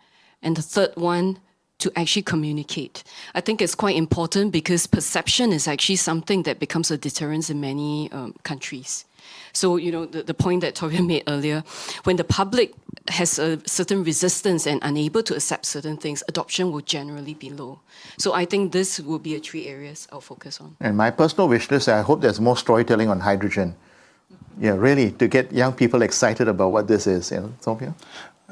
and the third one, to actually communicate. I think it's quite important because perception is actually something that becomes a deterrence in many countries. So, the point that Torian made earlier, when the public has a certain resistance and unable to accept certain things, adoption will generally be low. So I think this will be 3 areas I'll focus on. And my personal wish list, I hope there's more storytelling on hydrogen. Yeah, really, to get young people excited about what this is. Sophia?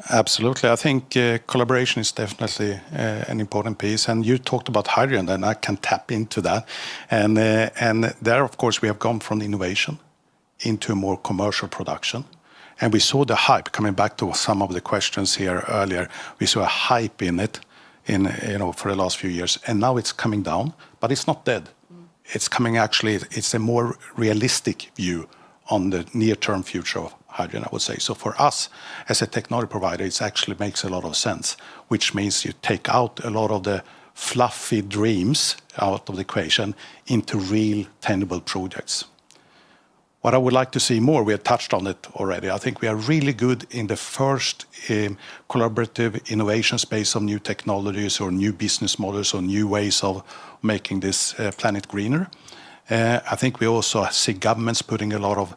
Absolutely. I think collaboration is definitely an important piece. And you talked about hydrogen, and I can tap into that. And there, of course, we have gone from innovation into more commercial production. And we saw the hype, coming back to some of the questions here earlier, we saw a hype in it for the last few years. And now it's coming down, but it's not dead. It's coming it's a more realistic view on the near-term future of hydrogen, I would say. So for us, as a technology provider, it actually makes a lot of sense, which means you take out a lot of the fluffy dreams out of the equation into real, tangible projects. What I would like to see more, we have touched on it already. I think we are really good in the first collaborative innovation space of new technologies or new business models or new ways of making this planet greener. I think we also see governments putting a lot of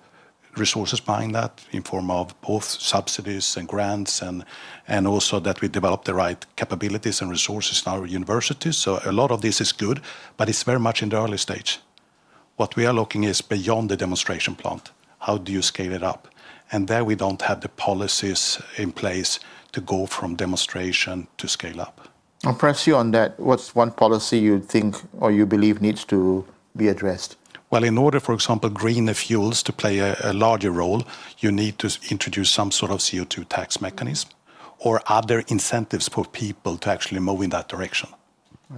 resources behind that in form of both subsidies and grants and also that we develop the right capabilities and resources in our universities. So a lot of this is good, but it's very much in the early stage. What we are looking is beyond the demonstration plant. How do you scale it up? And there we don't have the policies in place to go from demonstration to scale up. I'll press you on that. What's one policy you think or you believe needs to be addressed? Well, in order, for example, greener fuels to play a larger role, you need to introduce some sort of CO2 tax mechanism or other incentives for people to actually move in that direction.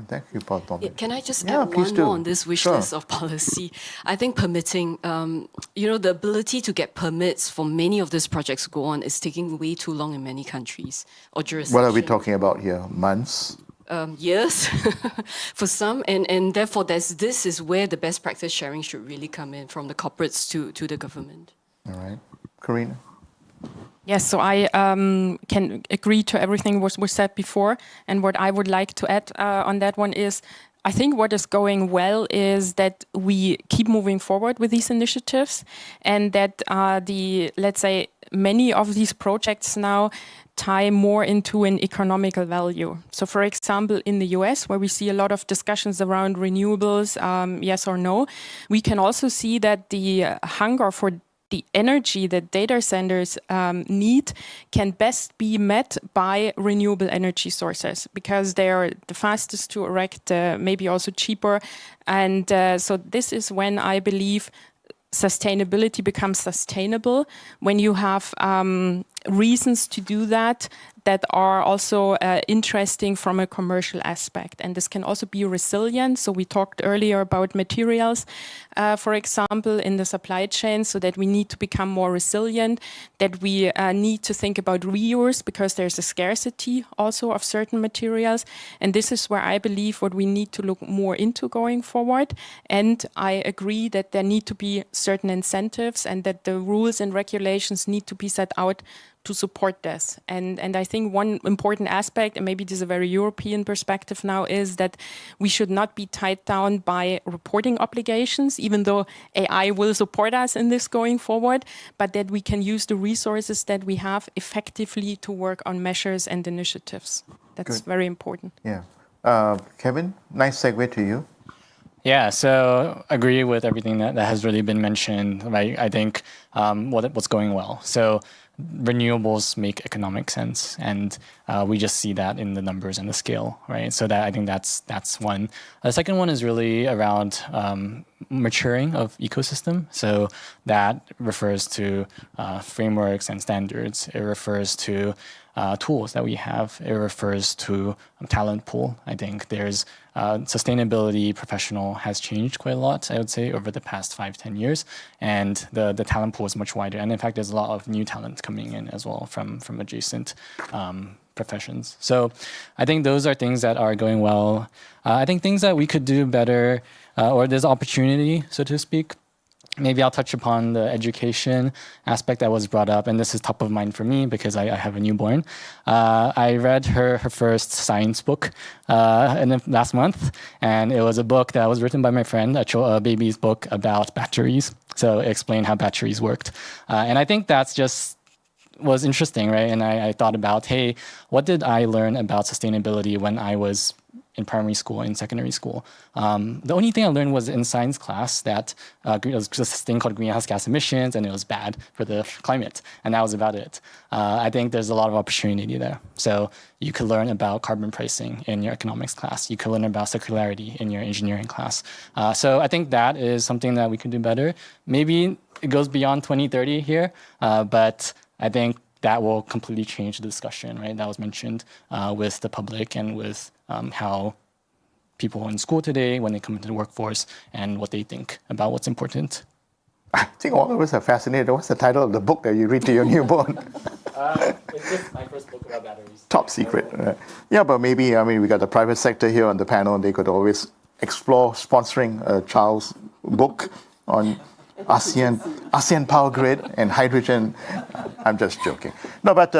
Thank you, Paul. Can I just add one more on this wish list of policy? I think permitting, the ability to get permits for many of these projects to go on is taking way too long in many countries or jurisdictions. What are we talking about here? Months? Years for some, and therefore this is where the best practice sharing should really come in from the corporates to the government. All right. Karina? Yes, so I can agree to everything was said before. And what I would like to add on that one is, I think what is going well is that we keep moving forward with these initiatives and that let's say, many of these projects now tie more into an economical value. So for example, in the US, where we see a lot of discussions around renewables, yes or no, we can also see that the hunger for the energy that data centers need can best be met by renewable energy sources because they are the fastest to erect, maybe also cheaper. And so this is when I believe sustainability becomes sustainable, when you have reasons to do that are also interesting from a commercial aspect. And this can also be resilient. So we talked earlier about materials, for example, in the supply chain, so that we need to become more resilient, that we need to think about reuse because there's a scarcity also of certain materials. And this is where I believe what we need to look more into going forward. And I agree that there need to be certain incentives and that the rules and regulations need to be set out to support this. And I think one important aspect, and maybe this is a very European perspective now, is that we should not be tied down by reporting obligations, even though AI will support us in this going forward, but that we can use the resources that we have effectively to work on measures and initiatives. That's very important. Yeah. Kevin, nice segue to you. Yeah, so agree with everything that has really been mentioned, right? I think what's going well. So renewables make economic sense, and we just see that in the numbers and the scale, right? So that I think that's one. The second one is really around maturing of ecosystem. So that refers to frameworks and standards. It refers to tools that we have. It refers to talent pool. I think there's sustainability professional has changed quite a lot, I would say, over the past 5-10 years. And the talent pool is much wider. And in fact, there's a lot of new talent coming in as well from adjacent professions. So I think those are things that are going well. I think things that we could do better, or there's opportunity, so to speak, Maybe I'll touch upon the education aspect that was brought up, and this is top of mind for me because I have a newborn. I read her first science book in the last month, and it was a book that was written by my friend, a baby's book about batteries. So it explained how batteries worked. And I think that's just was interesting, right? And I thought about, hey, what did I learn about sustainability when I was in primary school, in secondary school? The only thing I learned was in science class that it was just this thing called greenhouse gas emissions, and it was bad for the climate, and that was about it. I think there's a lot of opportunity there. So you could learn about carbon pricing in your economics class. You could learn about circularity in your engineering class. So I think that is something that we could do better. Maybe it goes beyond 2030 here, but I think that will completely change the discussion, right? That was mentioned with the public and with how people in school today, when they come into the workforce, and what they think about what's important. I think all of us are fascinated. What's the title of the book that you read to your newborn? It's just my first book about batteries. Top secret. Yeah, but maybe, we got the private sector here on the panel, and they could always explore sponsoring a child's book on ASEAN power grid and hydrogen. I'm just joking. No, but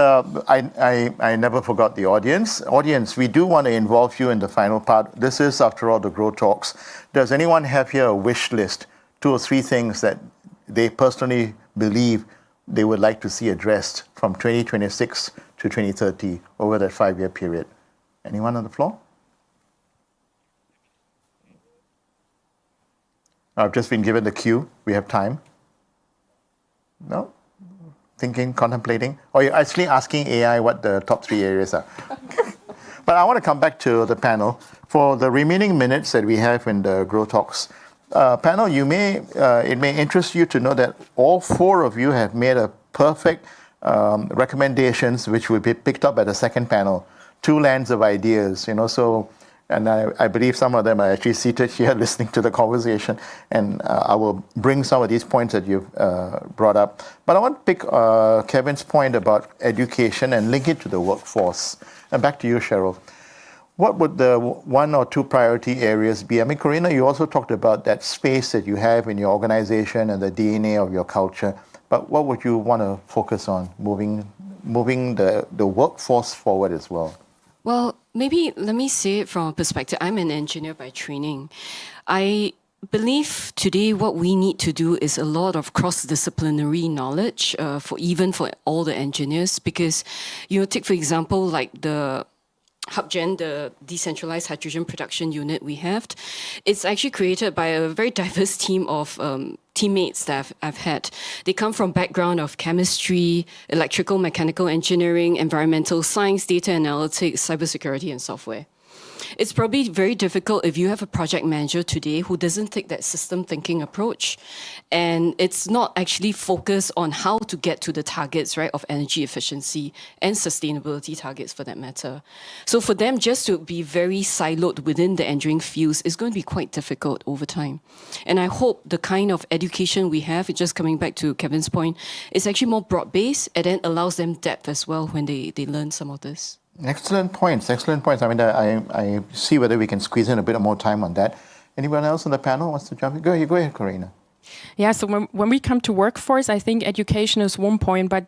I never forgot the audience. Audience, we do want to involve you in the final part. This is, after all, the Grow Talks. Does anyone have here a wish list? 2 or 3 things that they personally believe they would like to see addressed from 2026 to 2030 over that 5-year period. Anyone on the floor? I've just been given the cue. We have time. No? Thinking, contemplating? Or you're actually asking AI what the top 3 areas are. But I want to come back to the panel. For the remaining minutes that we have in the Grow Talks, panel, it may interest you to know that all 4 of you have made a perfect recommendations, which will be picked up by the second panel. 2 lands of ideas, and I believe some of them are actually seated here listening to the conversation, and I will bring some of these points that you've brought up. But I want to pick Kevin's point about education and link it to the workforce. And back to you, Cheryl. What would the 1 or 2 priority areas be? Corina, you also talked about that space that you have in your organization and the DNA of your culture. But what would you want to focus on, moving the workforce forward as well? Well, maybe let me say it from a perspective. I'm an engineer by training. I believe today what we need to do is a lot of cross-disciplinary knowledge for all the engineers, because, take for example, like the HubGen, the decentralized hydrogen production unit we have, it's actually created by a very diverse team of teammates that I've had. They come from background of chemistry, electrical, mechanical engineering, environmental science, data analytics, cybersecurity, and software. It's probably very difficult if you have a project manager today who doesn't take that system thinking approach, and it's not actually focused on how to get to the targets, right, of energy efficiency and sustainability targets for that matter. So for them just to be very siloed within the engineering fields is going to be quite difficult over time. And I hope the kind of education we have, just coming back to Kevin's point, is actually more broad-based and then allows them depth as well when they learn some of this. Excellent points. I see whether we can squeeze in a bit more time on that. Anyone else on the panel wants to jump in? Go ahead, Corina. Yeah, so when we come to workforce, I think education is one point, but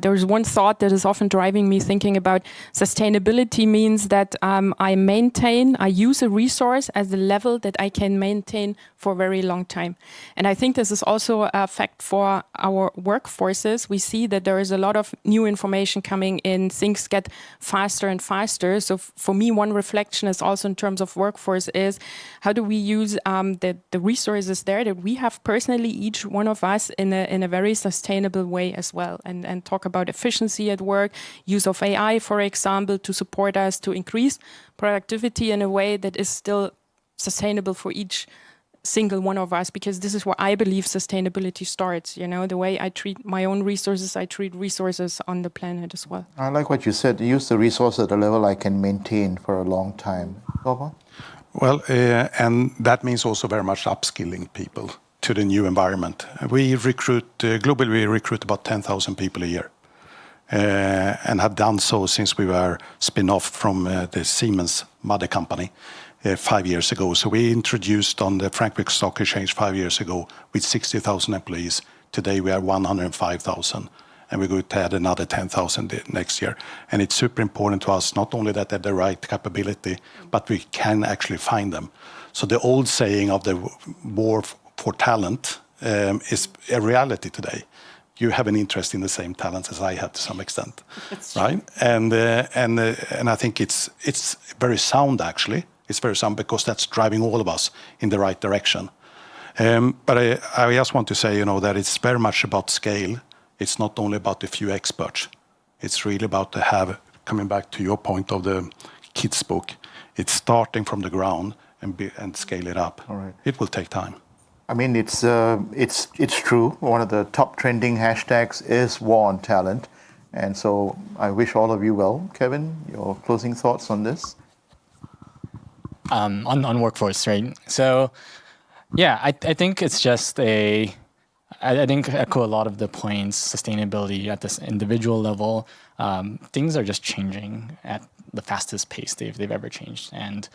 there's one thought that is often driving me thinking about sustainability means that I use a resource at the level that I can maintain for a very long time. And I think this is also a fact for our workforces. We see that there is a lot of new information coming in, things get faster and faster. So for me, one reflection is also in terms of workforce is how do we use the resources there that we have personally, each one of us, in a very sustainable way as well, and talk about efficiency at work, use of AI, for example, to support us to increase productivity in a way that is still sustainable for each single one of us, because this is where I believe sustainability starts. The way I treat my own resources, I treat resources on the planet as well. I like what you said. Use the resource at a level I can maintain for a long time. Gopa? Well, and that means also very much upskilling people to the new environment. We recruit, globally we recruit about 10,000 people a year, and have done so since we were spin-off from the Siemens mother company. 5 years ago. So we introduced on the Frankfurt Stock Exchange 5 years ago with 60,000 employees. Today we have 105,000. And we're going to add another 10,000 next year. And it's super important to us, not only that they have the right capability, but we can actually find them. So the old saying of the war for talent is a reality today. You have an interest in the same talents as I have to some extent, right? And I think it's very sound actually. It's very sound because that's driving all of us in the right direction. But I just want to say, that it's very much about scale. It's not only about a few experts. It's really about to have, coming back to your point of the kids book, it's starting from the ground and scale it up. All right. It will take time. I mean, it's true. One of the top trending hashtags is war on talent. And so I wish all of you well. Kevin, your closing thoughts on this? On workforce, right? So, yeah, I think it's just I think echo a lot of the points, sustainability at this individual level. Things are just changing at the fastest pace they've ever changed. And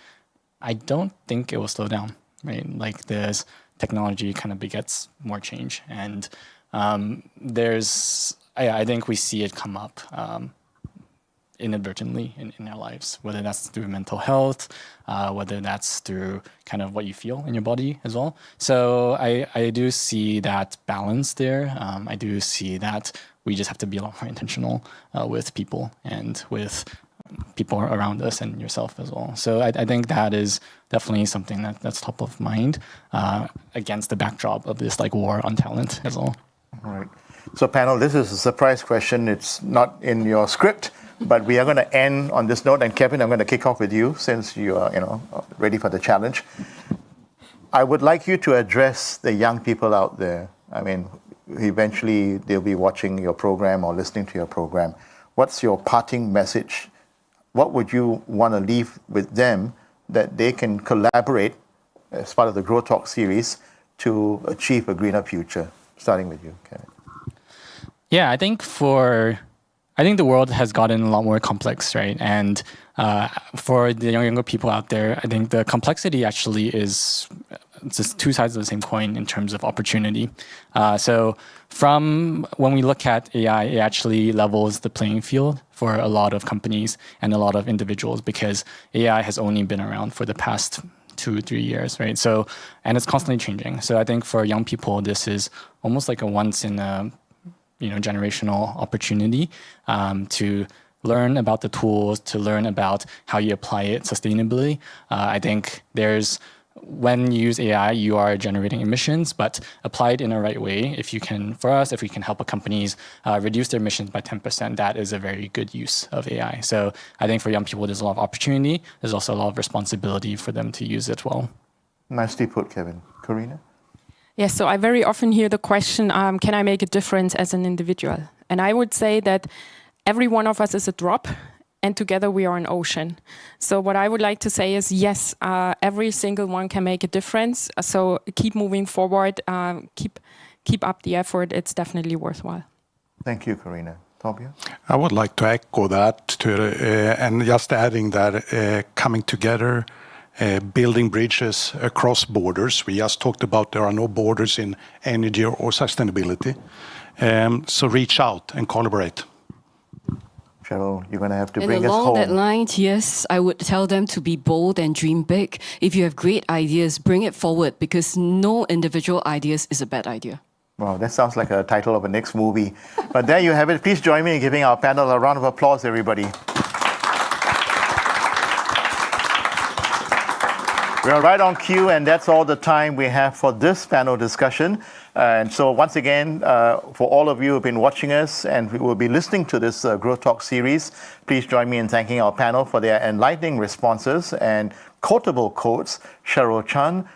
I don't think it will slow down, right? Like there's technology kind of begets more change. And I think we see it come up inadvertently in our lives, whether that's through mental health, whether that's through kind of what you feel in your body as well. So I do see that balance there. I do see that we just have to be a lot more intentional with people and with people around us and yourself as well. So I think that is definitely something that's top of mind against the backdrop of this like war on talent as well. All right. So panel, this is a surprise question. It's not in your script, but we are going to end on this note. And Kevin, I'm going to kick off with you since you are, ready for the challenge. I would like you to address the young people out there. I mean, eventually they'll be watching your program or listening to your program. What's your parting message? What would you want to leave with them that they can collaborate as part of the Grow Talk series to achieve a greener future? Starting with you, Kevin. Yeah, I think the world has gotten a lot more complex, right? And for the younger people out there, I think the complexity actually is just two sides of the same coin in terms of opportunity. So from when we look at AI, it actually levels the playing field for a lot of companies and a lot of individuals because AI has only been around for the past 2-3 years, right? So, and it's constantly changing. So I think for young people, this is almost like a once in a generational opportunity to learn about the tools, to learn about how you apply it sustainably. I think when you use AI, you are generating emissions, but applied in a right way. If we can help companies reduce their emissions by 10%, that is a very good use of AI. So I think for young people, there's a lot of opportunity. There's also a lot of responsibility for them to use it well. Nicely put, Kevin. Karina? Yes, so I very often hear the question, can I make a difference as an individual? And I would say that every one of us is a drop, and together we are an ocean. So what I would like to say is, yes, every single one can make a difference. So keep moving forward, keep up the effort. It's definitely worthwhile. Thank you, Karina. Torbjörn? I would like to echo that, and just adding that coming together, building bridges across borders. We just talked about there are no borders in energy or sustainability. So reach out and collaborate. Cheryl, you're going to have to And bring us home. along that line, yes, I would tell them to be bold and dream big. If you have great ideas, bring it forward because no individual ideas is a bad idea. Wow, that sounds like a title of a next movie. But there you have it. Please join me in giving our panel a round of applause, everybody. We are right on cue, and that's all the time we have for this panel discussion. And so once again, for all of you who have been watching us and who will be listening to this Grow Talk series, please join me in thanking our panel for their enlightening responses and quotable quotes, Cheryl Chan,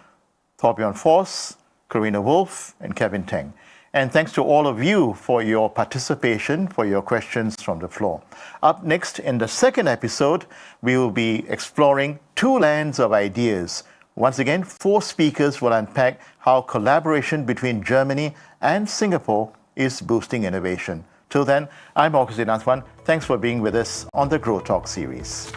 Torbjörn Voss, Karina Wolf, and Kevin Teng. And thanks to all of you for your participation, for your questions from the floor. Up next, in the second episode, we will be exploring two lands of ideas. Once again, 4 speakers will unpack how collaboration between Germany and Singapore is boosting innovation. Till then, I'm Augustine Antoine. Thanks for being with us on the Grow Talk series.